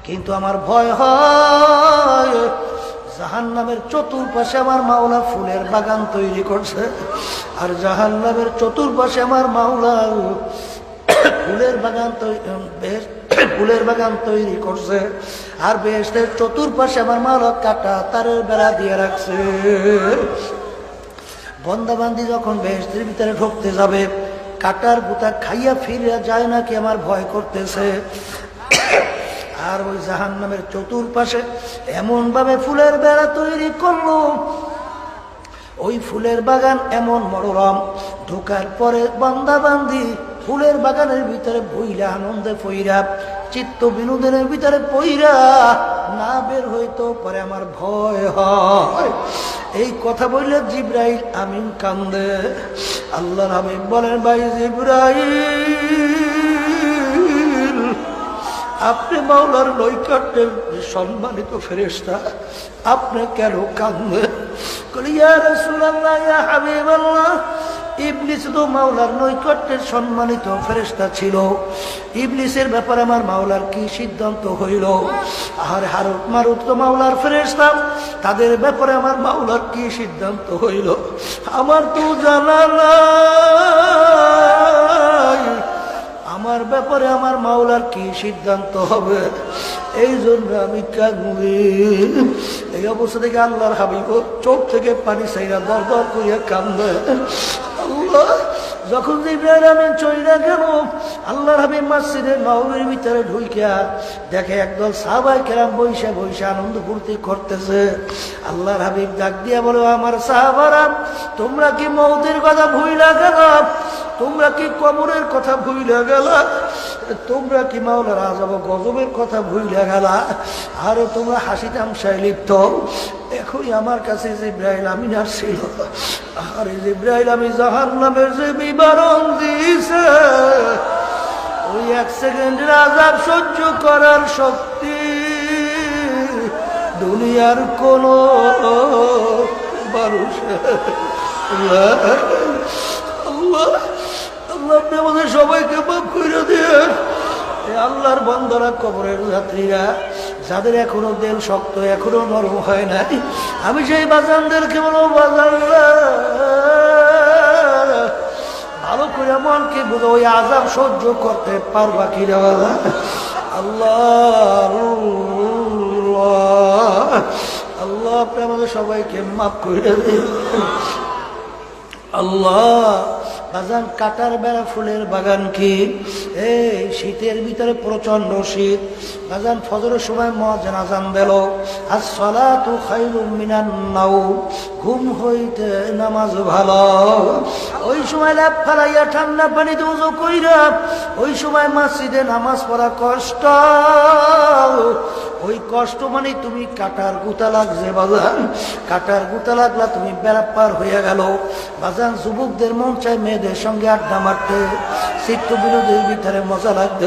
কিন্তু আমার ভয় হয় জাহান্নামের চতুর্পাশে আমার মাওলা ফুলের বাগান তৈরি করছে, আর জাহান্নামের চতুর্পাশে আমার মাওলা ফুলের বাগান তৈরি করছে, আর বেহেশতের চতুর্পাশে আমার মাওলা কাটা তারের বেড়া দিয়ে রাখছে। বন্দাবান্দি যখন বেহেশতের ভিতরে ঢুকতে যাবে, কাটার গুতা খাইয়া ফিরে যায় নাকি আমার ভয় করতেছে। আর ওই জাহান্নামের চতুর্পাশে এমন ভাবে ফুলের বেড়া তৈরি করলো, ওই ফুলের বাগান এমন মনোরম, ঢোকার পরে বান্দাবান্দি ফুলের বাগানের ভিতরে বইরা আনন্দে পইরা চিত্ত বিনোদনের ভিতরে পইরা না বের হইতো পরে আমার ভয় হয়। এই কথা বললে জিব্রাইল আমিন কান্দে। আল্লাহর হাবিব বলেন, ভাই জিব্রাইল, আপনি মাওলার নৈকট্যের সম্মানিত ফেরেশতা, আপনি কেন কাঁদেন? ইয়া রাসূলুল্লাহ, ইয়া হাবিবাল্লাহ, ইবলিস তো মাওলার নৈকট্যের সম্মানিত ফেরেশতা ছিল। ইবলিসের ব্যাপারে আমার মাওলার কি সিদ্ধান্ত হইল? আর হারুত মারুত তো মাওলার ফেরেশতা, তাদের ব্যাপারে আমার মাওলার কি সিদ্ধান্ত হইল আমার তো জানা নাই। আমার ব্যাপারে আমার মাওলার কি সিদ্ধান্ত হবে, এই জন্য আমি কাঁদি। এই অবস্থা থেকে আল্লাহর হাবিব চোখ থেকে পানি চাইরা দর দর করিয়া কান্দে। আল্লাহ যখন জিবরাইল আমিন চইলা গেল, আল্লাহর হাবিব মসজিদের নববীর ভিতরে ঢুইকা দেখে একদল সাহাবায়ে কেরাম বইসা বইসা আনন্দ ফুর্তি করতেছে। আল্লাহর হাবিব ডাক দিয়া বলে, আমার সাহাবারা, তোমরা কি মওতের কথা ভুইলা গেলা? তোমরা কি কবরের কথা ভুইলা গেলা? তোমরা কি মাওলার আযাব ও গজবের কথা ভুইলা গেলা? আর তোমরা হাসি তামশায় লিপ্ত। এখনই আমার কাছে জিবরাইল আমিন আসছিল, আর জিবরাইল আমি জাহান্নামের যে বিবরণ দিয়েছে, ওই এক সেকেন্ডের আযাব সহ্য করার শক্তি দুনিয়ার কোন মানুষের। আল্লাহ আল্লাহ আল্লাহ, আপনি আমাদের সবাইকে মাফ করে দিয়েন। আল্লাহর বান্দারা, কবরের যাত্রীরা, যাদের এখনো দেল শক্ত, এখনো নরম হয় নাই, আমি সেই বাজানদেরকে বলবো, বাজানরা ভালো করে মনকে বুঝো, ওই আযাব সহ্য করতে পারবা কি রে বাজান? আল্লাহ আল্লাহ, আপনি আমাদের সবাইকে মাফ করে দিন। আল্লাহ বাজান, কাটার বেড়া ফুলের বাগান কি? এই শীতের ভিতরে প্রচন্ড শীত বাজান, ফজরের সময় মুয়াজ্জিন আযান দিল, আসসালাতু খায়রুম মিনান নাওম, ঘুম হইতে নামাজ ভালো। ওই সময় ল্যাপ ফালাইয়া ঠান্ডা পানিতে ওযু কইরা ওই সময় মসজিদে নামাজ পড়া কষ্ট। ওই কষ্ট মানে তুমি কাটার গুতা লাগছে বাজান, কাটার গুতা লাগলা তুমি বেড়া পার হইয়া গেল বাজান। যুবকদের মন চায় মেয়েদের সঙ্গে আড্ডা মারতে, চিত্ত বিনোদের ভিতরে মজা লাগতে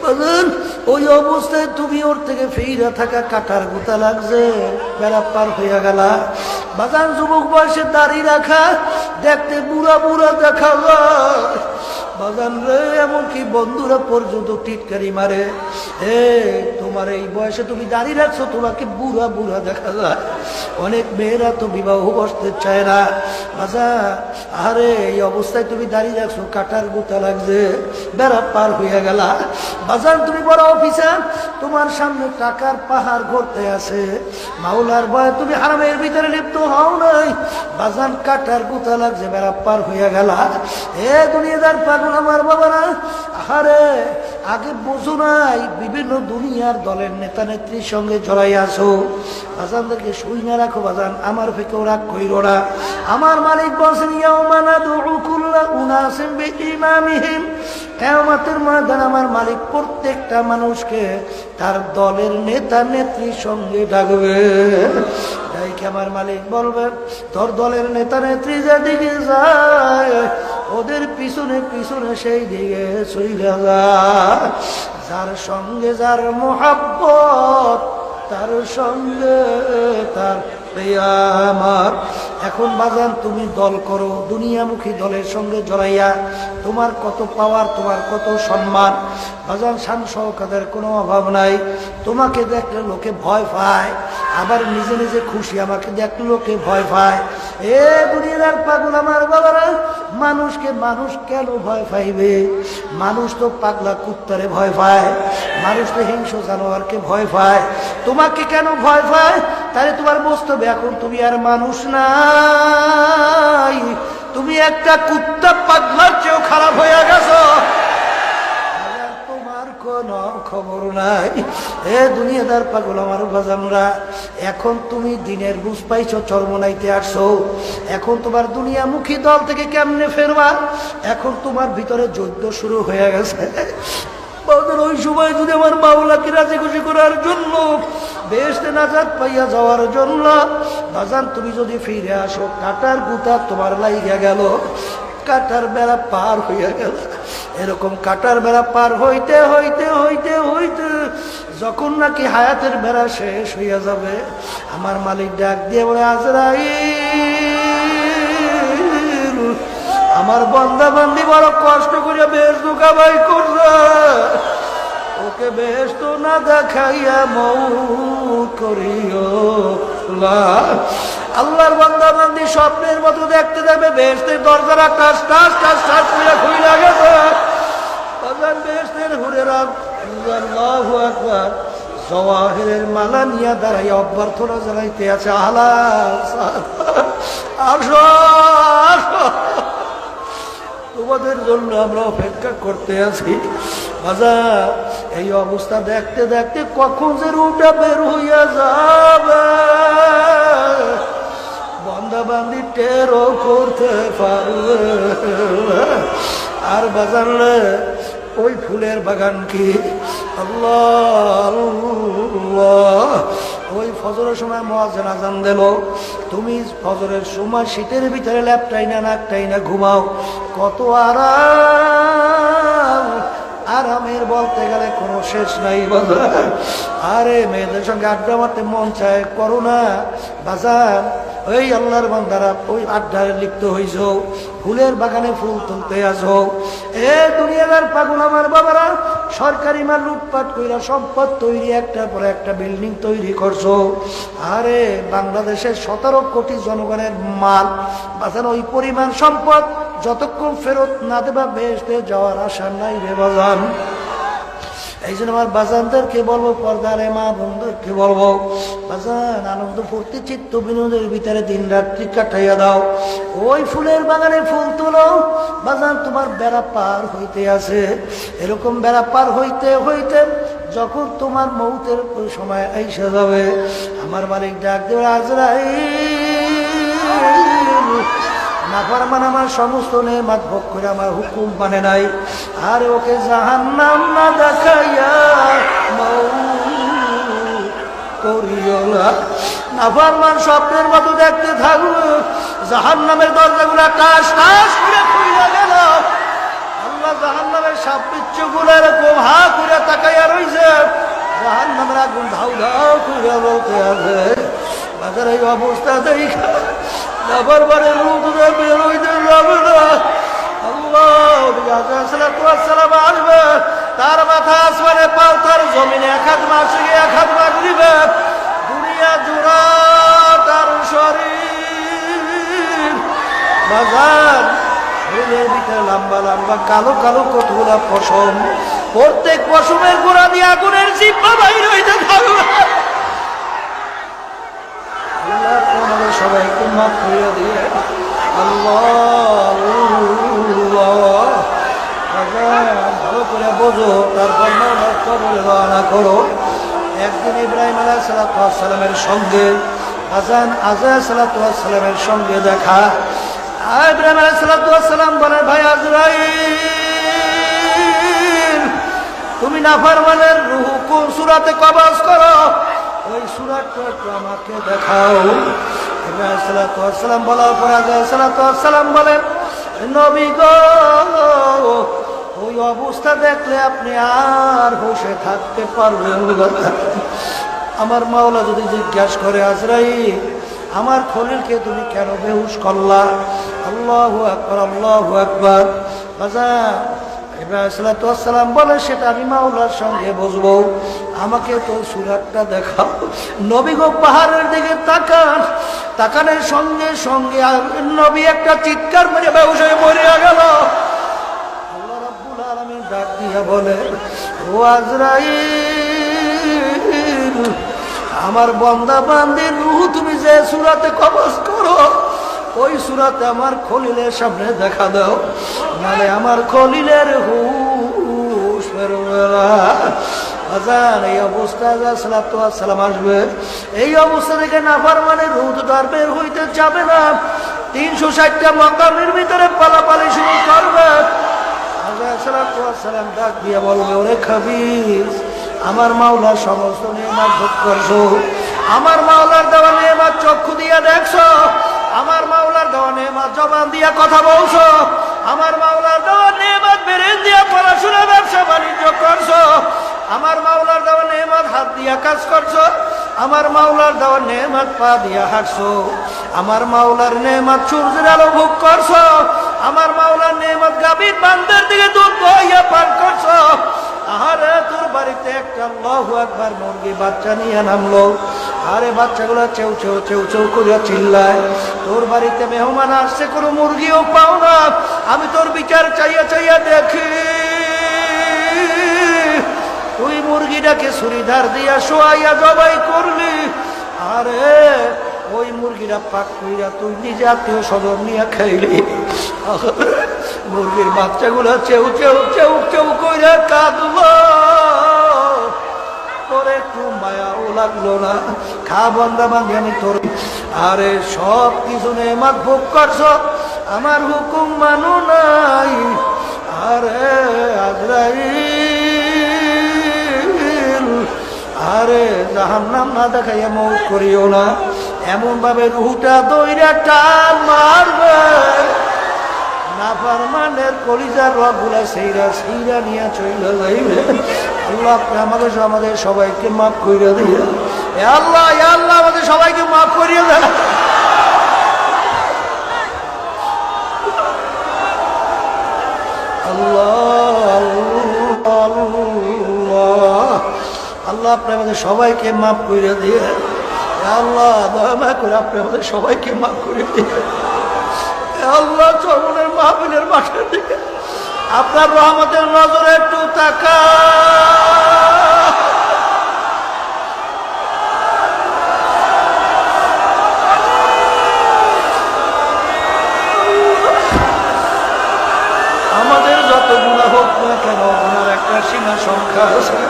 বাজান। ওই অবস্থায় তুমি ওর থেকে ফিরে থাকা কাটার গুতা লাগছে, বেড়া পার হইয়া গেলা বাজান। যুবক বয়সে দাড়ি রাখা দেখতে বুড়া বুড়া দেখা যায় বাজান রে, এমনকি বন্ধুরা পর্যন্ত টিটকারি মারে, তোমার এই বয়সে তুমি দাঁড়িয়ে রাখছো, তোমাকে বুড়া বুড়া দেখা যায়। অনেক মেয়েরা তো বিবাহ বসতে চায় না বাজান। আরে এই অবস্থায় তুমি দাঁড়িয়ে রাখছো, কাটার গুতা লাগছে, বেড়া পার হইয়া গেলা বাজান। তুমি বড় অফিসার, তোমার সামনে টাকার পাহাড় ঘুরতে আছে, মাওলার ভয়ে তুমি হারামের ভিতরে লিপ্ত হও নাই বাজান, কাটার গুতা লাগছে, বেড়া পার হইয়া গেলা। দুনিয়াদার পাগল আমার বাবারা, আরে আগে বোঝো নাই, বিভিন্ন দুনিয়ার দলের নেতা নেত্রীর সঙ্গে জড়াই আসো বাজানদেরকে শুই না রাখো বাজান, আমার ফেকেও রাগ কইরো না। আমার মালিক বলছেন, ইয়াউমা নাদউ কুল্লা উনাসিন বিইমামিহিম, কিয়ামতের ময়দানে আমার মালিক প্রত্যেকটা মানুষকে তার দলের নেতা নেত্রীর সঙ্গে ডাকবে। ডাইকে আমার মালিক বলবে, তোর দলের নেতা নেত্রী যেদিকে যায় ওদের পিছনে পিছনে সেই দিকে চইলা যায়। যার সঙ্গে যার মোহাব্বত, তার সঙ্গে তার আমার এখন বাজান তুমি দল করো, দুনিয়ামুখী দলের সঙ্গে জড়াইয়া তোমার কত পাওয়ার, তোমার কত সম্মান বাজান, শান শওকতের কোনো অভাব নাই। তোমাকে দেখলে লোকে ভয় পায়, আবার নিজে নিজে খুশি, আমাকে দেখলে লোকে ভয় পায়। এ দুনিয়ার পাগল আমার বাবারা, মানুষকে মানুষ কেন ভয় পাইবে? মানুষ তো পাগলা কুত্তারে ভয় পায়, মানুষ তো হিংস্র জানোয়ারকে ভয় পায়। তোমাকে কেন ভয় পায়? তাহলে তোমার বস্তবে এখন তুমি আর মানুষ নাই, তুমি একটা কুত্তা পাগলার চেয়েও খারাপ হয়ে গেছো, তোমার কোন খবর নাই। এ দুনিয়াদার পাগল আমার বাজানরা, এখন তুমি দিনের বুঝ পাইছো, চরমনাইতে আসছো, এখন তোমার দুনিয়ামুখী দল থেকে কেমনে ফেরবা? এখন তোমার ভিতরে যুদ্ধ শুরু হয়ে গেছে। ওই সময় যদি আমার মাওলাকে রাজি খুশি করার জন্য, বেহেশতে নাজাত পাইয়া যাওয়ার জন্য বাজান তুমি যদি ফিরে আসো, কাটার গুতা তোমার লাইগা গেল, কাটার বেড়া পার হইয়া গেল। এরকম কাটার বেড়া পার হইতে হইতে হইতে হইতে যখন নাকি হায়াতের বেড়া শেষ হইয়া যাবে, আমার মালিক ডাক দিয়ে বলে, আজরাইল, আমার বান্দা বান্দি বড় কষ্ট করে বেহেশত কামাই করছে, ওকে বেহেশত না দেখাইয়া মউত করিও না। আল্লাহর বান্দা বান্দি স্বপ্নের মতো দেখতে যাবে বেহেশতের দরজারা টাস টাস টাস টাস করে খুইলা গেছে, বেহেশতের হুরেরা আল্লাহু আকবার জওয়াহিরের মালা নিয়ে দাঁড়াইয়া অভ্যর্থনা জানাইতে আছে, আসো আসো, তোমাদের জন্য আমরা অপেক্ষা করতে আছি। বাজার এই অবস্থা দেখতে দেখতে কখন যে রুটা বের হইয়া যাবে, বান্দা বান্দি টেরও করতে পারবে। আর বাজার ওই ফুলের বাগান কি আল্লাহ, ওই ফজরের সময় মুয়াজ্জিন আযান দিল, তুমি ফজরের সময় শীতের ভিতরে ল্যাপটাই না নাকটাই না ঘুমাও, কত আরাম। আরামের বলতে গেলে কোনো শেষ নাই বাজার। আরে মেয়েদের সঙ্গে আড্ডা মারতে মন চায়, করো না বাজার। ওই আল্লাহর বান্দারা ওই আড্ডায় লিপ্ত হইছ, ফুলের বাগানে ফুল তুলতে আসো। এ দুনিয়ার পাগল আমার বাবারা, সরকারি মাল লুটপাট কইরা সম্পদ তৈরি, একটার পর একটা বিল্ডিং তৈরি করছো। আরে বাংলাদেশের 17 কোটি জনগণের মাল বাজার, ওই পরিমাণ সম্পদ যতক্ষণ ফেরত না দেবা বেহেশতে যাওয়ার আশা নাই রে বাজান। এই জন্য আমার বাজানদেরকে বলবো, পর্দারে মা বন্ধুদেরকে বলবো, বাজান আনন্দ ফুর্তি চিত্ত বিনোদের ভিতরে দিন রাত্রি কাটাইয়া দাও, ওই ফুলের বাগানে ফুল তোলো বাজান, তোমার বেড়া পার হইতে আছে। এরকম বেড়া পার হইতে হইতে যখন তোমার মৌতের সময় আইসা যাবে, আমার মালিক ডাক দেবে, আজরাইল, নাফরমান আমার সমস্ত নেয়ামত ভোগ করে আমার হুকুম মানে নাই, আর ওকে জাহান্নাম না দেখাইয়া মউত করিও না। নাফরমান স্বপ্নের মতো দেখতে থাকলো, জাহান্নামের দরজাগুলা টাস টাস করে খুইলা গেল। আল্লাহ জাহান্নামের সাপ বিচ্ছুগুলো এরকম হা করে তাকাইয়া রইছে, জাহান্নামের আগুন ধাউ ধাউ করে বলতে আছে। বাজার এই অবস্থা দেখা নাফরমানের রূপ বের হইতে যাবে না। আল্লাহ আসবে, তার মাথা আসমানে, পাও তার জমিনে, এক হাত মাসে এক হাত মাগরিবে, দুনিয়া জোড়া তার শরীর। বাজার ফুলের ভিতরে লম্বা লম্বা কালো কালো কতগুলা পশম, প্রত্যেক পশমের গোড়া দিয়ে আগুনের জিহ্বা বাইর হইতে থাকবে। সবাইকে মাফ করে দিয়ে আল্লাহ ভালো করে বোঝো, তারপর কবরে রওনা করো। একদিন ইব্রাহিম আলাইহিস সালামের সঙ্গে আজান আলাইহিস সালামের সঙ্গে দেখা। ইব্রাহিম আলাইহিস সালাম বলেন, ভাই আজরাইল, তুমি নাফরমানের রূহ কোন সূরাতে কবজ করো, ওই সূরাটা একটু আমাকে দেখাও। ইব্রাহিম আলাইহিস সালাম বলার পর আলাইহিস সালাম বলেন, নবী গো, ওই অবস্থা দেখলে আপনি আর বসে থাকতে পারবেন। আমার মাওলা যদি জিজ্ঞাসা করে, আজরাইল আমার খলিলকে তুমি কেন বেহুশ করলা? আল্লাহু আকবার, আল্লাহু আকবার। বাজান ইব্রাহিম আলাইহিস সালাম বলে, সেটা আমি মাওলার সঙ্গে বসবো, আমাকে তো সুরাতটা দেখাও। নবী গো পাহাড়ের দিকে তাকান, তাকানের সঙ্গে সঙ্গে নবী একটা চিৎকার মেরে বেহুশ হয়ে মরিয়া গেল। আল্লাহ রাব্বুল আলামিন ডাক দিয়া বলে, ও আজরাইল, আমার বান্দা বান্দির রূহ তুমি যে সূরাতে কবজ করো, ওই সূরাতে আমার খলিলের সামনে দেখা দাও, নালে আমার খলিলের হুশ বেরোবে না। আজান এই অবস্থায় সালাম আসবে, এই অবস্থা থেকে নাফরমানের রূহ তো আর বের হইতে যাবে না। 360টা মাকামের ভিতরে পালাপালি শুরু করবে। সালাম ডাক দিয়ে বলবে, ওরে খাবিস, আমার মাওলার সমস্ত নিয়ামত ভোগ করছো, আমার মাওলার দেওয়া নিয়ামত চক্ষু দিয়ে দেখছো, আমার মাওলার দেওয়া নিয়ামত জবান দিয়ে কথা বলছো, আমার মাওলার দেওয়া নিয়ামত বেরেন দিয়ে পড়াশোনা ব্যবসা বাণিজ্য করছো, আমার মাওলার দেওয়া নিয়ামত হাত দিয়া কাজ করছো, আমার মাওলার দেওয়া নিয়ামত পা দিয়া হাঁটছো, আমার মাওলার নিয়ামত সূর্যের আলো ভোগ করছো, আমার মাওলার নিয়ামত গাভীর বান্দার দিকে দুধ বইয়া পান করছো। আরে তোর বাড়িতে একটা আল্লাহু আকবার মুরগি বাচ্চা নিয়ে নামলো, আরে বাচ্চাগুলো চেউ চেউ চেউ চেউ করিয়া চিল্লায়। তোর বাড়িতে মেহমান আসছে, কোনো মুরগিও পাও না, আমি তোর বিচার চাইয়া চাইয়া দেখি তুই মুরগিটাকে ছুরিধার দিয়া শোয়াইয়া জবাই করলি, আরে ওই মুরগিটা পাক কইরা তুই নিজে আত্মীয় স্বজন নিয়ে খাইলি। মুরগির বাচ্চাগুলো চেউ চেউ চেউ চেউ কইরা কাঁদলো, তোর একটু মায়াও লাগলো না? খা বান্দা বান্দি, আমি তোর আরে সব কিছু নেমাত ভোগ করছ, আমার হুকুম মানো নাই। আরে আজরাইল, আরে জাহান্নাম না দেখাইয়া মৌত করিও না, এমন ভাবে রুহটা দইরা টান মারবে, নাফরমানের কলিজার রগগুলা সেইরা সেইরা নিয়ে চলে যাইবে। আল্লাহ আপনি আমাদের সবাইকে মাফ করিয়া দিয়ে, আল্লাহ আল্লাহ আমাদের সবাইকে মাফ করিয়া দেন। আল্লাহ আল্লাহ আল্লাহ আপনি আমাদের সবাইকে মাফ করিয়া দিয়ে, আল্লাহ দয়া করে আপনি আমাদের সবাইকে মাফ করিয়া দিয়ে। আল্লাহ চরমনের মাহফিলের মাঠের দিকে আপনার রহমতের নজরে একটু তাকা। আমাদের যত গুনাহ হোক না কেন, গুনার একটা সীমা সংখ্যা আছে,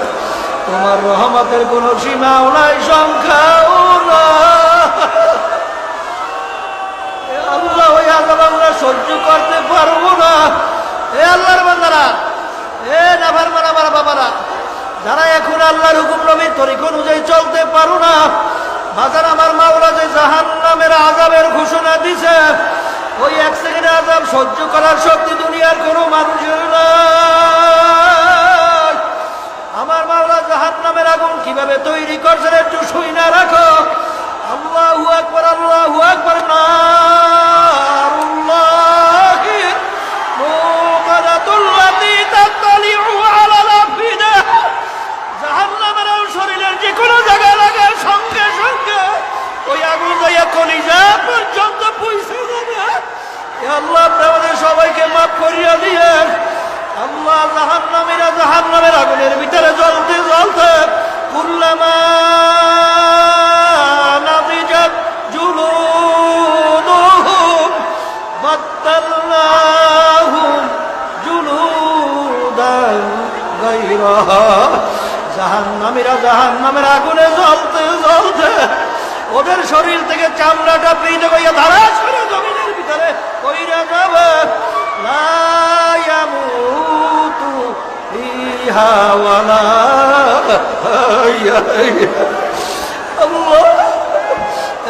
তোমার রহমতের কোন সীমাও নাই, সংখ্যাও না। আল্লাহ ওই আল্লাহ আমরা সহ্য করতে পারবো না। এ আল্লাহর বান্দারা, এ নাফরমানা আমার বাবারা, যারা এখন আল্লাহর হুকুম নবীর তরিকা অনুযায়ী চলতে পারো না, বাজার আমার মাওলা যে জাহান্নামের আযাবের ঘোষণা দিছে, ওই এক সেকেন্ডের আযাব সহ্য করার শক্তি দুনিয়ার কোনো মানুষের নাই। আমার মাওলা জাহান্নামের আগুন কিভাবে তৈরি করছেন একটু শুইনা রাখো। আল্লাহু আকবার, আল্লাহু আকবার। নারুল্লাহি মুকাদাতুল্লাতি তাতালিউ আলাল আফিদা, জাহান্নামের শরীরের যে কোনো জায়গায় লাগে সঙ্গে সঙ্গে ওই আগুন যাইয়া কলিজা পর্যন্ত পৌঁছে যাবে। আল্লাহ আমাদের সবাইকে মাফ করিয়া দিয়েন। আল্লাহ জাহান্নামীরা জাহান্নামের আগুনের ভিতরে জ্বলতে জ্বলতে কুল্লামা নাদিজাত জুলুদুহুম বাদদালনাহুম জুলুদান গায়রাহা, জাহান্নামীরা জাহান্নামের আগুনে জ্বলতে জ্বলতে ওদের শরীর থেকে চামড়াটা পৃথক হইয়া ধারাস করে জমিনের ভিতরে কইরা যাবে। লা ইয়ামুতু ফিহা ওয়ালা ইয়াহইয়া। আল্লাহ,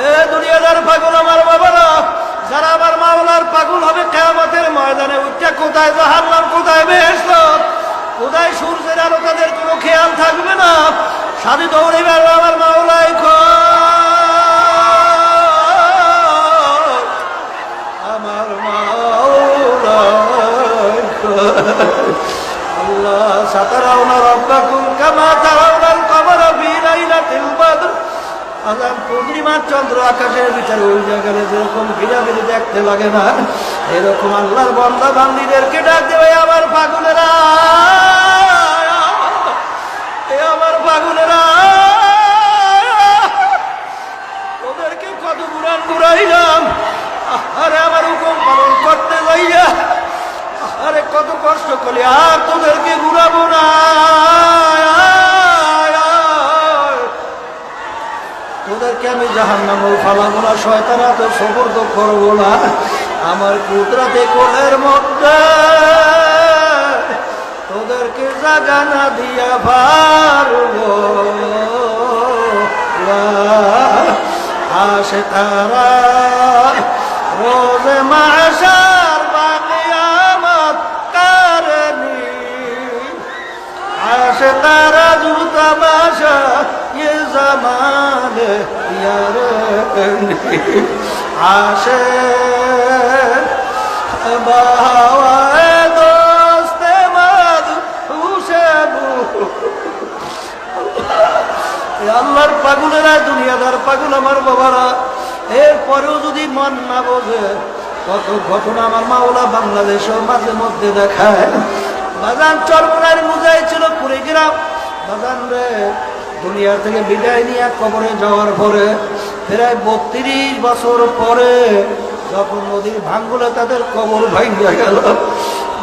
এ দুনিয়াদার পাগল আমার বাবারা, যারা আমার মাওলার পাগল হবে কিয়ামতের ময়দানে উঠে, কোথায় জাহান্নাম, কোথায় বেহেশত, কোথায় সূর্যের আলো, তাদের কোনো খেয়াল থাকবে না। সাথে দৌড়ে বেড়াবে আমার মাওলাই আজান পূর্ণিমার চন্দ্র আকাশের ভিতরে উল্টে গেলে যেরকম ভিড়াভিড়ি দেখতে লাগে না, এরকম আল্লাহর বান্দা বান্দীদেরকে ডাক দেবে, আমার পাগলেরা, আমার পাগলেরা, ওদেরকে কত বুড়ান বুড়াইলাম, আরে আমার হুকুম পালন করতে যাইয়া আরে কত কষ্ট করলে, আর তোদেরকে ঘুরাবো না, তোদেরকে আমি জাহান্নামে ফালাবো না, শয়তান হাতে সুপর্দ করবো না, আমার কুদরতে কোলের মধ্যে তোদেরকে জাগা না দিয়া পারবো না। আসে তারা রোজে মাশার বাকিয়ামত কারণী, আসে তারা জুতা মাশা ये ज़माने यार आशे बावाए दोस्ते मद हुशेबू, আল্লাহর পাগলেরা, দুনিয়াদার পাগল আমার বাবারা, এরপরেও যদি মন না বোঝে, কত ঘটনা আমার মাওলা বাংলাদেশের মাঝে মধ্যে দেখায়। বাজান চরমনার মুজাই ছিল কুড়িগ্রাম, বাজান রে দুনিয়া থেকে বিদায় নিয়ে কবরে যাওয়ার পরে প্রায় 32 বছর পরে যখন নদীর ভাঙ্গলে তাদের কবর ভাঙ্গা গেল,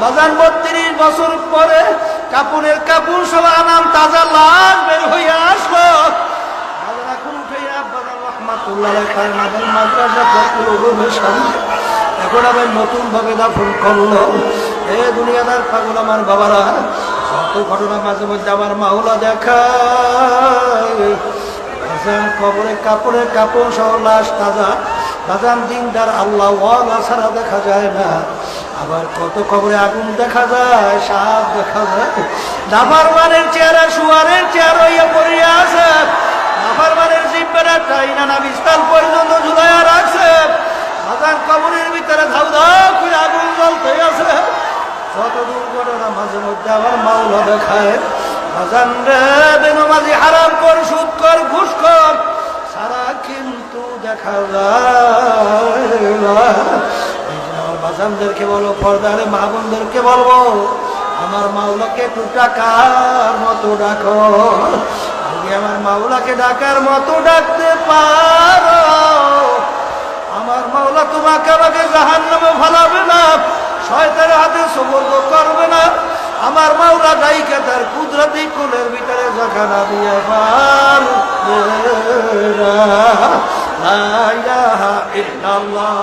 বাজান 32 বছর পরে কাপড়ের কাপড় সব আনাম তাজা লাশ বের হয়ে আসলো, বাজান এখন উঠে বাজান রহমাতুল্লাহ কারনাবের মাদ্রাসা পড়লো সামনে, এখন আবার নতুন ভাবে দাফন করলো। এ দুনিয়াদার পাগল আমার বাবারা, কত ঘটনা মাঝে মধ্যে আমার মাওলা দেখায়, কবরে কাপড়ের কাপড় সহ লাশ তাজা, বাজান দিনদার আল্লাহ ওয়ালা ছাড়া দেখা যায় না, আবার কত কবরে আগুন দেখা যায়, সাপ দেখা যায়, নাফরমানের চেহারা শুয়ারের চেহারা হইয়া পড়িয়া আছে, নাফরমানের জিব্বাটা টাইনা না বিস্তাল পর্যন্ত ঝুলাইয়া রাখছে, বাজান কবরের ভিতরে ধাউ ধাউ করে আগুন জ্বলতে আছে, কত দুর্ঘটনা মাঝে মধ্যে আমার মাওলা দেখায়। বাজান রে বেনমাজি হারাম কর, সুদ কর, ঘুষ কর, সারা কিন্তু দেখা যায় না। আমার বাজানদেরকে বলো, পর্দারে মা বোনদেরকে বলবো, আমার মাওলাকে একটু ডাকার মতো ডাকো, যদি আমার মাওলাকে ডাকার মতো ডাকতে পারো, আমার মাওলা তোমাকে আমাকে জাহান্নামে ফালাবে না, শয়তানের হাতে সুবর্দ করবে না, আমার মাওলা ডাইকে তার কুদরতি কোলের ভিতরে জাখানা দিয়ে পারবে না। লা ইলাহা ইল্লাল্লাহ।